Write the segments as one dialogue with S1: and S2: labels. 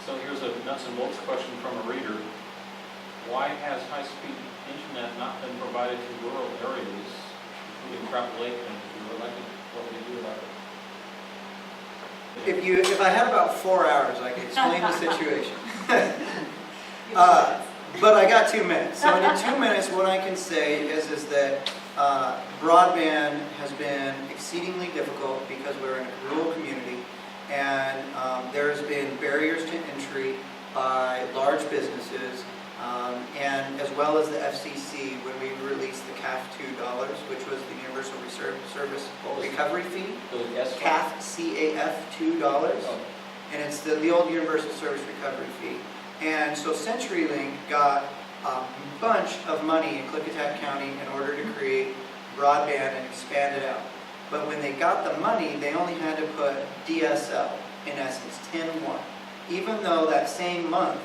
S1: So here's a nuts and bolts question from a reader. Why has high-speed internet not been provided to rural areas, including Crap Lake, and if you were elected, what would you do about it?
S2: If I had about 4 hours, I could explain the situation. But I got 2 minutes. So in 2 minutes, what I can say is that broadband has been exceedingly difficult because we're in a rural community, and there's been barriers to entry by large businesses, and as well as the FCC when we released the CAF $2, which was the Universal Service Recovery Fee. CAF, C-A-F, $2,
S1: Oh.
S2: and it's the old Universal Service Recovery Fee. And so CenturyLink got a bunch of money in Klickitat County in order to create broadband and expand it out. But when they got the money, they only had to put DSL, in essence, 10-1. Even though that same month,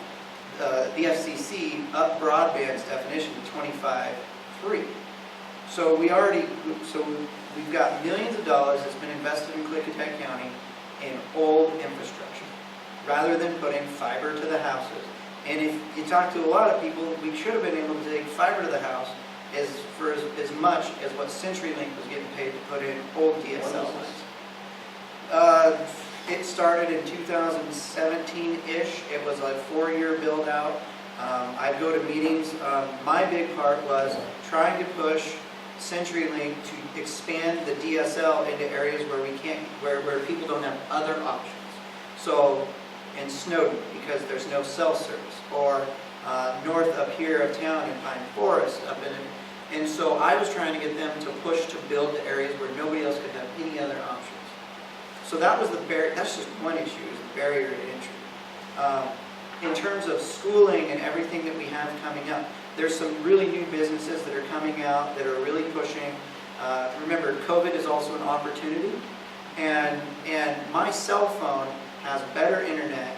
S2: the FCC upped broadband's definition to 25.3. So we've got millions of dollars that's been invested in Klickitat County in old infrastructure, rather than putting fiber to the houses. And if you talk to a lot of people, we should have been able to take fiber to the house for as much as what CenturyLink was getting paid to put in old DSL lines. It started in 2017-ish. It was a 4-year build out. I'd go to meetings. My big part was trying to push CenturyLink to expand the DSL into areas where we can't, where people don't have other options. So in Snowden, because there's no cell service, or north up here of town in Pine Forest, and so I was trying to get them to push to build the areas where nobody else could have any other options. So that was the barrier. That's just one issue, is the barrier to entry. In terms of schooling and everything that we have coming up, there's some really new businesses that are coming out that are really pushing. Remember, COVID is also an opportunity, and my cell phone has better internet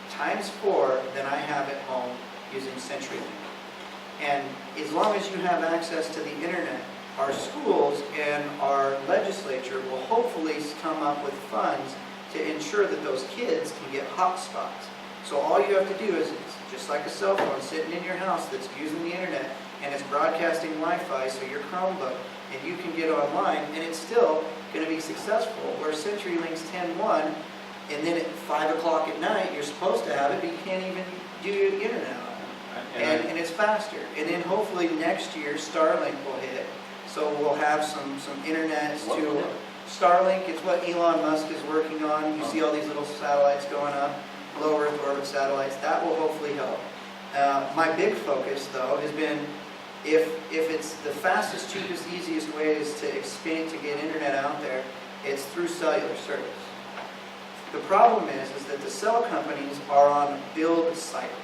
S2: ×4 than I have at home using CenturyLink. And as long as you have access to the internet, our schools and our legislature will hopefully come up with funds to ensure that those kids can get hotspots. So all you have to do is, it's just like a cell phone sitting in your house that's using the internet, and it's broadcasting Wi-Fi, so your Chromebook, and you can get online, and it's still going to be successful. Where CenturyLink's 10-1, and then at 5 o'clock at night, you're supposed to have it, but you can't even do your internet on it. And it's faster. And then hopefully next year, Starlink will hit. So we'll have some internets to Starlink. It's what Elon Musk is working on. You see all these little satellites going up, low Earth orbit satellites. That will hopefully help. My big focus, though, has been if it's the fastest, cheapest, easiest ways to expand, to get internet out there, it's through cellular service. The problem is that the cell companies are on build cycles.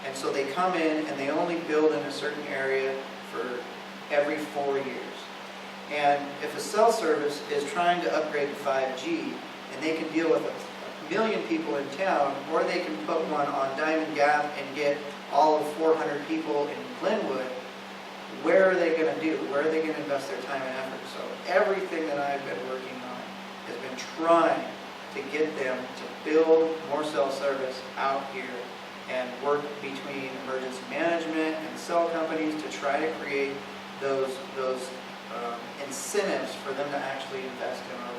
S2: And so they come in and they only build in a certain area for every 4 years. And if a cell service is trying to upgrade to 5G, and they can deal with a million people in town, or they can put one on Diamond Gap and get all of 400 people in Glenwood, where are they going to do? Where are they going to invest their time and effort? So everything that I've been working on has been trying to get them to build more cell service out here and work between emergency management and cell companies to try to create those incentives for them to actually invest in our